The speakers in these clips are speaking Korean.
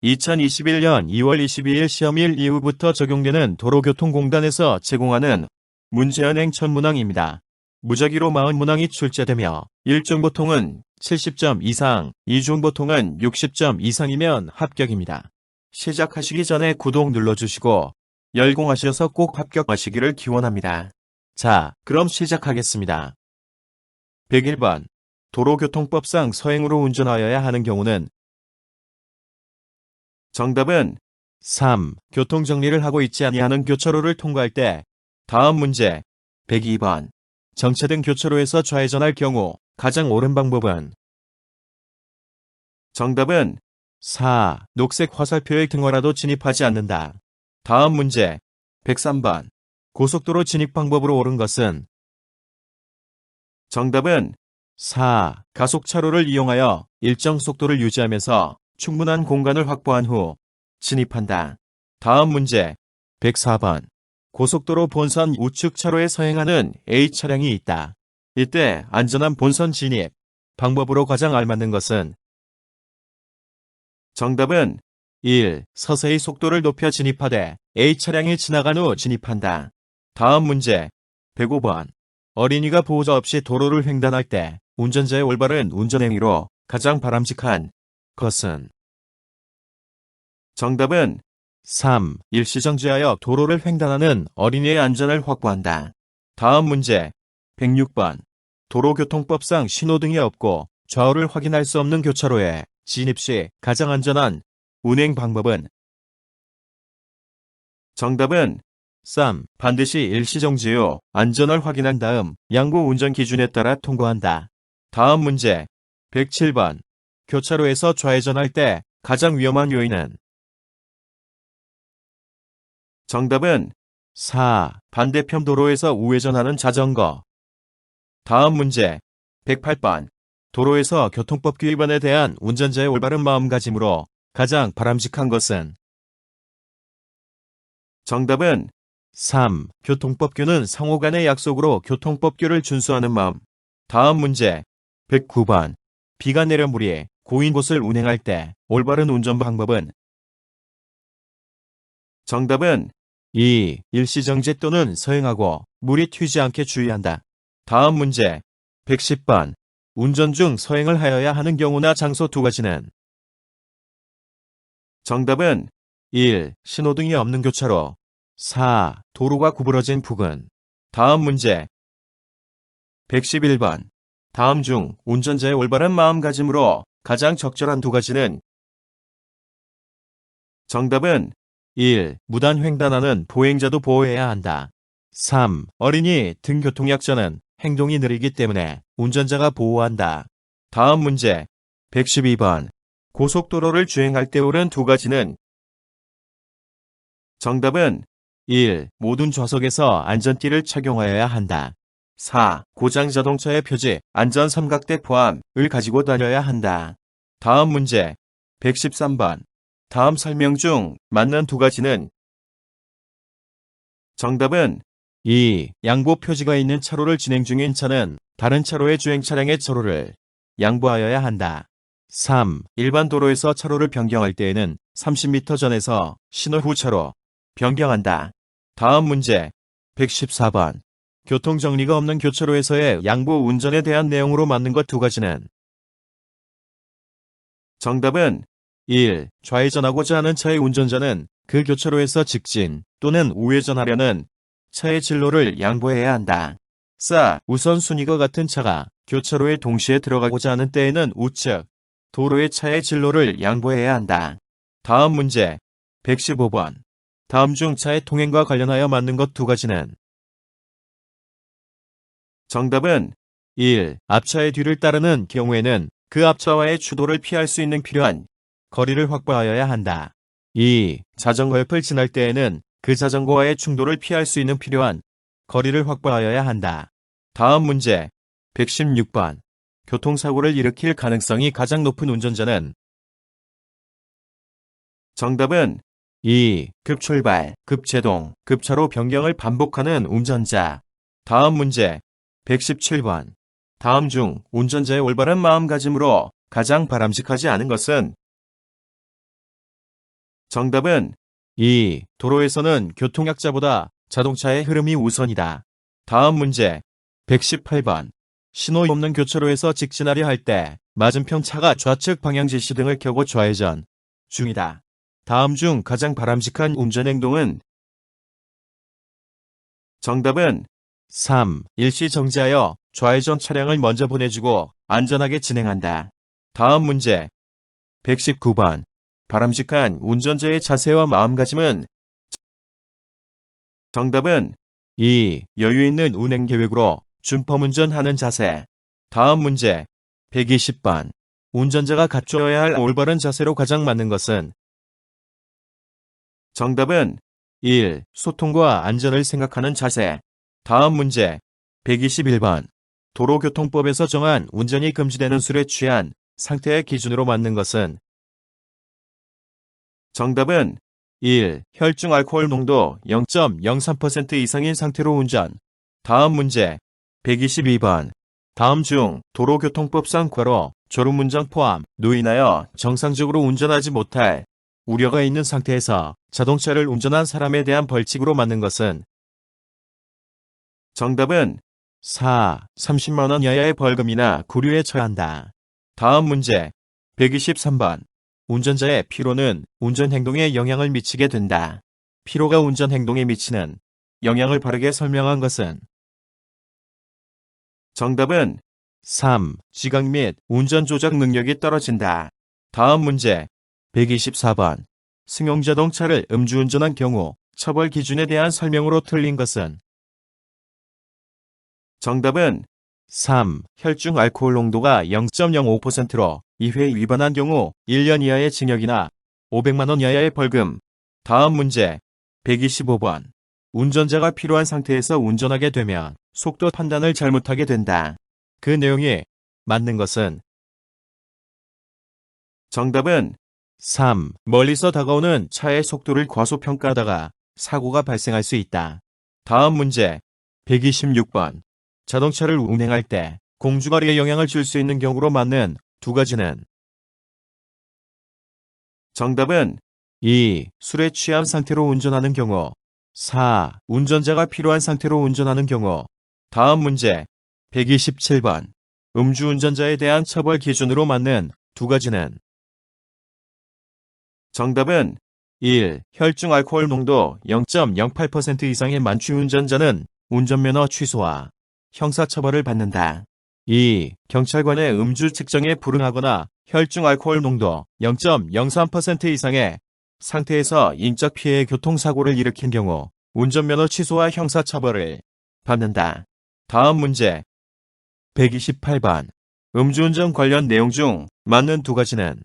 2021년 2월 22일 시험일 이후부터 적용되는 도로교통공단에서 제공하는 문제은행 천문항입니다. 무작위로 40문항이 출제되며 1중 보통은 70점 이상, 2중 보통은 60점 이상이면 합격입니다. 시작하시기 전에 구독 눌러주시고 열공하셔서 꼭 합격하시기를 기원합니다. 자, 그럼 시작하겠습니다. 101번. 도로교통법상 서행으로 운전하여야 하는 경우는 정답은 3. 교통정리를 하고 있지 아니하는 교차로를 통과할 때. 다음 문제 102번. 정체된 교차로에서 좌회전할 경우 가장 옳은 방법은 정답은 4. 녹색 화살표의 등화라도 진입하지 않는다. 다음 문제 103번. 고속도로 진입 방법으로 옳은 것은 정답은 4. 가속차로를 이용하여 일정 속도를 유지하면서 충분한 공간을 확보한 후 진입한다. 다음 문제 104번. 고속도로 본선 우측 차로에 서행하는 A차량이 있다. 이때 안전한 본선 진입 방법으로 가장 알맞는 것은 정답은 1. 서서히 속도를 높여 진입하되 A차량이 지나간 후 진입한다. 다음 문제 105번. 어린이가 보호자 없이 도로를 횡단할 때 운전자의 올바른 운전행위로 가장 바람직한 것은 정답은 3. 일시정지하여 도로를 횡단하는 어린이의 안전을 확보한다. 다음 문제 106번. 도로교통법상 신호등이 없고 좌우를 확인할 수 없는 교차로에 진입 시 가장 안전한 운행 방법은 정답은 3. 반드시 일시정지 후 안전을 확인한 다음 양보 운전 기준에 따라 통과한다. 다음 문제 107번. 교차로에서 좌회전할 때 가장 위험한 요인은 정답은 4. 반대편 도로에서 우회전하는 자전거. 다음 문제 108번. 도로에서 교통법규 위반에 대한 운전자의 올바른 마음가짐으로 가장 바람직한 것은 정답은 3. 교통법규는 상호 간의 약속으로 교통법규를 준수하는 마음. 다음 문제 109번. 비가 내려 물이 고인 곳을 운행할 때 올바른 운전 방법은 정답은 2. 일시정지 또는 서행하고 물이 튀지 않게 주의한다. 다음 문제 110번. 운전 중 서행을 하여야 하는 경우나 장소 두 가지는 정답은 1. 신호등이 없는 교차로. 4. 도로가 구부러진 부근. 다음 문제 111번. 다음 중 운전자의 올바른 마음가짐으로 가장 적절한 두 가지는 정답은 1. 무단 횡단하는 보행자도 보호해야 한다. 3. 어린이 등 교통약자는 행동이 느리기 때문에 운전자가 보호한다. 다음 문제 112번. 고속도로를 주행할 때 옳은 두 가지는 정답은 1. 모든 좌석에서 안전띠를 착용하여야 한다. 4. 고장 자동차의 표지, 안전 삼각대 포함을 가지고 다녀야 한다. 다음 문제 113번. 다음 설명 중 맞는 두 가지는 정답은 2. 양보 표지가 있는 차로를 진행 중인 차는 다른 차로의 주행 차량의 차로를 양보하여야 한다. 3. 일반 도로에서 차로를 변경할 때에는 30m 전에서 신호 후 차로 변경한다. 다음 문제 114번. 교통정리가 없는 교차로에서의 양보 운전에 대한 내용으로 맞는 것 두 가지는 정답은 1. 좌회전하고자 하는 차의 운전자는 그 교차로에서 직진 또는 우회전하려는 차의 진로를 양보해야 한다. 4. 우선순위가 같은 차가 교차로에 동시에 들어가고자 하는 때에는 우측 도로의 차의 진로를 양보해야 한다. 다음 문제 115번. 다음 중 차의 통행과 관련하여 맞는 것 두 가지는 정답은 1. 앞차의 뒤를 따르는 경우에는 그 앞차와의 추돌을 피할 수 있는 필요한 거리를 확보하여야 한다. 2. 자전거 옆을 지날 때에는 그 자전거와의 충돌을 피할 수 있는 필요한 거리를 확보하여야 한다. 다음 문제 116번. 교통사고를 일으킬 가능성이 가장 높은 운전자는 정답은 2. 급출발, 급제동, 급차로 변경을 반복하는 운전자. 다음 문제 117번. 다음 중 운전자의 올바른 마음가짐으로 가장 바람직하지 않은 것은 정답은 2. 도로에서는 교통약자보다 자동차의 흐름이 우선이다. 다음 문제 118번. 신호 없는 교차로에서 직진하려 할 때 맞은편 차가 좌측 방향 지시 등을 켜고 좌회전 중이다. 다음 중 가장 바람직한 운전 행동은? 정답은 3. 일시 정지하여 좌회전 차량을 먼저 보내주고 안전하게 진행한다. 다음 문제 119번. 바람직한 운전자의 자세와 마음가짐은? 정답은 2. 여유있는 운행계획으로 준법운전하는 자세. 다음 문제 120번. 운전자가 갖춰야 할 올바른 자세로 가장 맞는 것은? 정답은 1. 소통과 안전을 생각하는 자세. 다음 문제 121번. 도로교통법에서 정한 운전이 금지되는 술에 취한 상태의 기준으로 맞는 것은? 정답은 1. 혈중 알코올 농도 0.03% 이상인 상태로 운전. 다음 문제 122번. 다음 중 도로교통법상 과로 졸음운전 포함 노인하여 정상적으로 운전하지 못할 우려가 있는 상태에서 자동차를 운전한 사람에 대한 벌칙으로 맞는 것은? 정답은 4. 30만 원 이하의 벌금이나 구류에 처한다. 다음 문제 123번. 운전자의 피로는 운전 행동에 영향을 미치게 된다. 피로가 운전 행동에 미치는 영향을 바르게 설명한 것은? 정답은 3. 지각 및 운전 조작 능력이 떨어진다. 다음 문제 124번. 승용자동차를 음주운전한 경우 처벌 기준에 대한 설명으로 틀린 것은? 정답은 3. 혈중 알코올 농도가 0.05%로 2회 위반한 경우 1년 이하의 징역이나 500만 원 이하의 벌금. 다음 문제 125번. 운전자가 피로한 상태에서 운전하게 되면 속도 판단을 잘못하게 된다. 그 내용이 맞는 것은? 정답은 3. 멀리서 다가오는 차의 속도를 과소평가하다가 사고가 발생할 수 있다. 다음 문제 126번. 자동차를 운행할 때 공주거리에 영향을 줄 수 있는 경우로 맞는 두 가지는? 정답은 2. 술에 취한 상태로 운전하는 경우. 4. 운전자가 피로한 상태로 운전하는 경우. 다음 문제 127번. 음주운전자에 대한 처벌 기준으로 맞는 두 가지는? 정답은 1. 혈중 알코올 농도 0.08% 이상의 만취운전자는 운전면허 취소와 형사처벌을 받는다. 2. 경찰관의 음주 측정에 불응하거나 혈중 알코올 농도 0.03% 이상의 상태에서 인적 피해 교통사고를 일으킨 경우 운전면허 취소와 형사처벌을 받는다. 다음 문제 128번. 음주운전 관련 내용 중 맞는 두 가지는?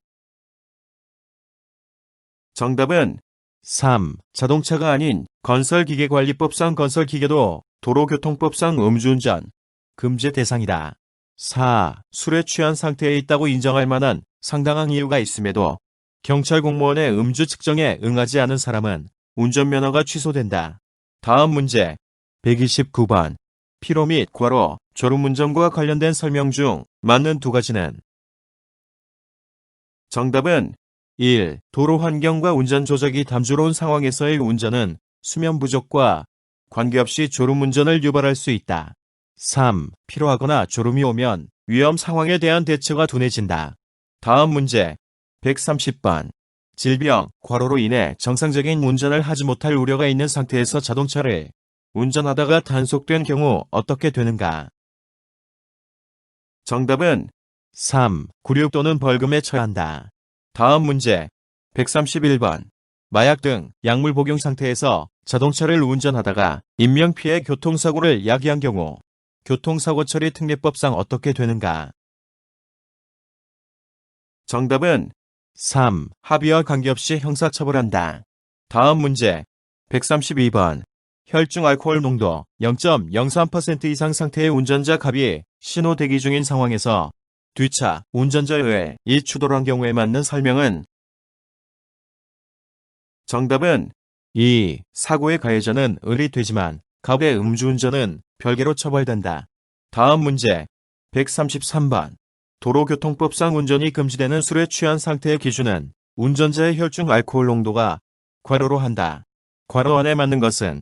정답은 3. 자동차가 아닌 건설기계관리법상 건설기계도 도로교통법상 음주운전 금지 대상이다. 4. 술에 취한 상태에 있다고 인정할 만한 상당한 이유가 있음에도 경찰 공무원의 음주 측정에 응하지 않은 사람은 운전면허가 취소된다. 다음 문제 129번. 피로 및 과로, 졸음운전과 관련된 설명 중 맞는 두 가지는? 정답은 1. 도로 환경과 운전 조작이 담조로운 상황에서의 운전은 수면 부족과 관계없이 졸음운전을 유발할 수 있다. 3. 피로하거나 졸음이 오면 위험 상황에 대한 대처가 둔해진다. 다음 문제 130번. 질병, 과로로 인해 정상적인 운전을 하지 못할 우려가 있는 상태에서 자동차를 운전하다가 단속된 경우 어떻게 되는가? 정답은 3. 구류 또는 벌금에 처한다. 다음 문제 131번. 마약 등 약물 복용 상태에서 자동차를 운전하다가 인명피해 교통사고를 야기한 경우 교통사고 처리 특례법상 어떻게 되는가? 정답은 3. 합의와 관계없이 형사처벌한다. 다음 문제 132번. 혈중 알코올 농도 0.03% 이상 상태의 운전자 갑이 신호 대기 중인 상황에서 뒷차 운전자에 의해 이 추돌한 경우에 맞는 설명은? 정답은 2. 사고의 가해자는 을이 되지만 갑의 음주운전은 별개로 처벌된다. 다음 문제 133번. 도로교통법상 운전이 금지되는 술에 취한 상태의 기준은 운전자의 혈중 알코올 농도가 괄호로 한다. 괄호 안에 맞는 것은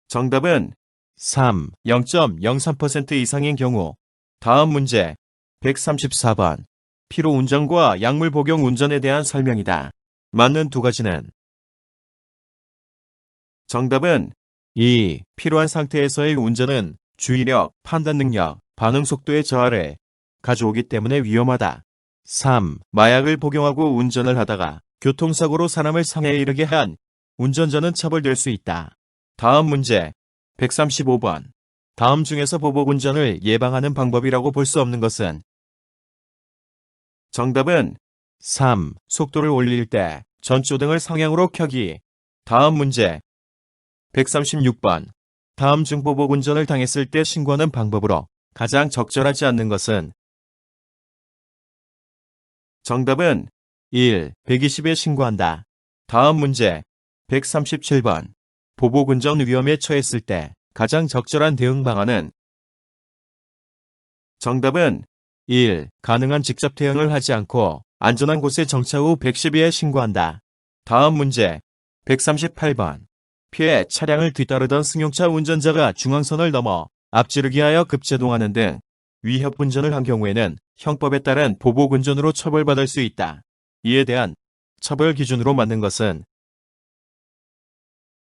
정답은 3. 0.03% 이상인 경우. 다음 문제 134번. 피로 운전과 약물 복용 운전에 대한 설명이다. 맞는 두 가지는 정답은 2. 필요한 상태에서의 운전은 주의력, 판단 능력, 반응 속도의 저하를 가져오기 때문에 위험하다. 3. 마약을 복용하고 운전을 하다가 교통사고로 사람을 상해에 이르게 한 운전자는 처벌될 수 있다. 다음 문제 135번. 다음 중에서 보복운전을 예방하는 방법이라고 볼 수 없는 것은 정답은 3. 속도를 올릴 때 전조등을 상향으로 켜기. 다음 문제 136번. 다음 중 보복운전을 당했을 때 신고하는 방법으로 가장 적절하지 않는 것은 정답은 1. 120에 신고한다. 다음 문제 137번. 보복운전 위험에 처했을 때 가장 적절한 대응 방안은 정답은 1. 가능한 직접 대응을 하지 않고 안전한 곳에 정차 후 112에 신고한다. 다음 문제 138번. 피해 차량을 뒤따르던 승용차 운전자가 중앙선을 넘어 앞지르기 하여 급제동하는 등 위협운전을 한 경우에는 형법에 따른 보복운전으로 처벌받을 수 있다. 이에 대한 처벌 기준으로 맞는 것은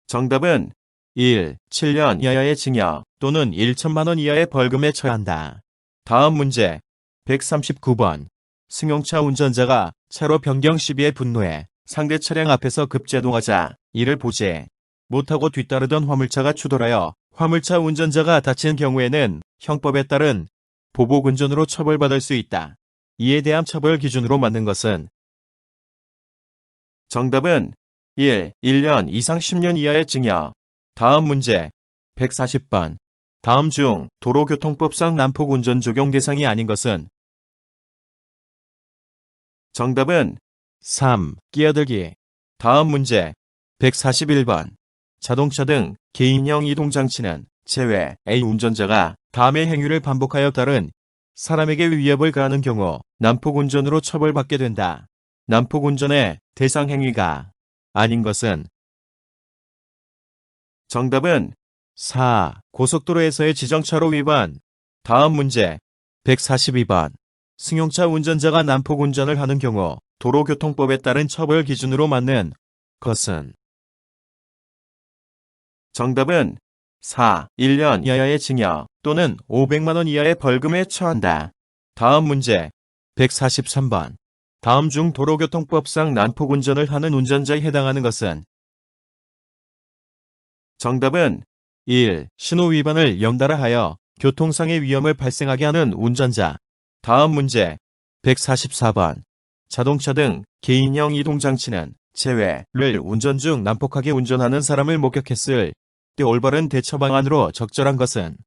정답은 1. 7년 이하의 징역 또는 1천만 원 이하의 벌금에 처한다. 다음 문제 139번. 승용차 운전자가 차로 변경 시비에 분노해 상대 차량 앞에서 급제동하자 이를 보지 못하고 뒤따르던 화물차가 추돌하여 화물차 운전자가 다친 경우에는 형법에 따른 보복운전으로 처벌받을 수 있다. 이에 대한 처벌 기준으로 맞는 것은 정답은 1년 이상 10년 이하의 징역. 다음 문제 140번. 다음 중 도로교통법상 난폭운전 적용 대상이 아닌 것은 정답은 3. 끼어들기. 다음 문제 141번. 자동차 등 개인형 이동장치는 제외 A. 운전자가 다음의 행위를 반복하여 다른 사람에게 위협을 가하는 경우 난폭운전으로 처벌받게 된다. 난폭운전의 대상 행위가 아닌 것은 정답은 4. 고속도로에서의 지정차로 위반. 다음 문제 142번. 승용차 운전자가 난폭운전을 하는 경우 도로교통법에 따른 처벌 기준으로 맞는 것은 정답은 4. 1년 이하의 징역 또는 500만 원 이하의 벌금에 처한다. 다음 문제 143번. 다음 중 도로교통법상 난폭운전을 하는 운전자에 해당하는 것은 정답은 1. 신호 위반을 연달아 하여 교통상의 위험을 발생하게 하는 운전자. 다음 문제 144번. 자동차 등 개인형 이동장치는 제외를 운전 중 난폭하게 운전하는 사람을 목격했을 때 올바른 대처 방안으로 적절한 것은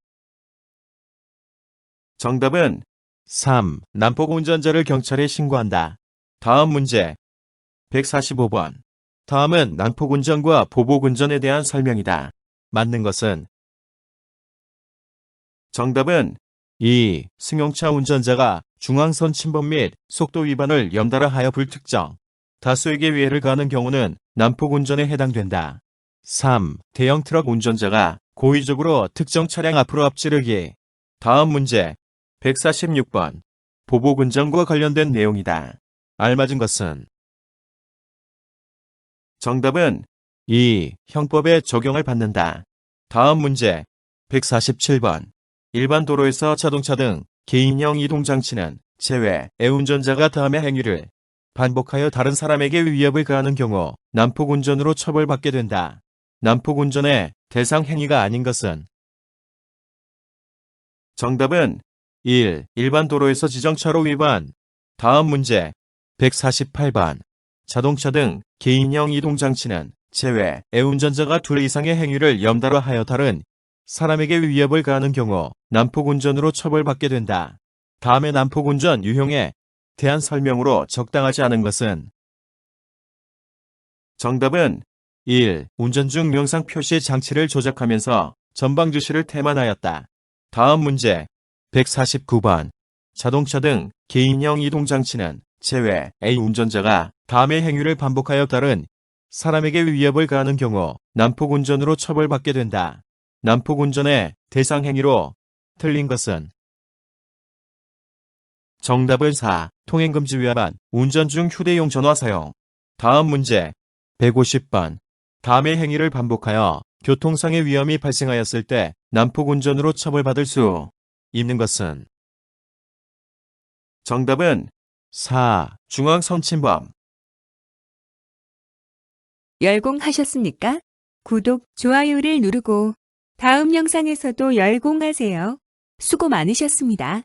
정답은 3. 난폭 운전자를 경찰에 신고한다. 다음 문제 145번. 다음은 난폭 운전과 보복 운전에 대한 설명이다. 맞는 것은 정답은 2. 승용차 운전자가 중앙선 침범 및 속도 위반을 연달아 하여 불특정 다수에게 위해를 가하는 경우는 난폭 운전에 해당된다. 3. 대형 트럭 운전자가 고의적으로 특정 차량 앞으로 앞지르기. 다음 문제 146번. 보복 운전과 관련된 내용이다. 알맞은 것은 정답은 2. 형법에 적용을 받는다. 다음 문제 147번. 일반 도로에서 자동차 등 개인형 이동장치는 제외 운전자가 다음의 행위를 반복하여 다른 사람에게 위협을 가하는 경우 난폭운전으로 처벌받게 된다. 난폭운전의 대상 행위가 아닌 것은 정답은 1. 일반 도로에서 지정차로 위반. 다음 문제 148번. 자동차 등 개인형 이동장치는 제외 운전자가 둘 이상의 행위를 연달아 하여 다른 사람에게 위협을 가하는 경우 난폭운전으로 처벌받게 된다. 다음의 난폭운전 유형에 대한 설명으로 적당하지 않은 것은 정답은 1. 운전 중 영상 표시 장치를 조작하면서 전방 주시를 태만하였다. 다음 문제 149번. 자동차 등 개인형 이동장치는 제외. A. 운전자가 다음의 행위를 반복하여 다른 사람에게 위협을 가하는 경우 난폭운전으로 처벌받게 된다. 난폭운전의 대상 행위로 틀린 것은 정답은 4. 통행금지 위반. 운전 중 휴대용 전화 사용. 다음 문제 150번. 다음의 행위를 반복하여 교통상의 위험이 발생하였을 때 난폭운전으로 처벌받을 수 있는 것은 정답은 4. 중앙성침범. 열공하셨습니까? 구독, 좋아요를 누르고 다음 영상에서도 열공하세요. 수고 많으셨습니다.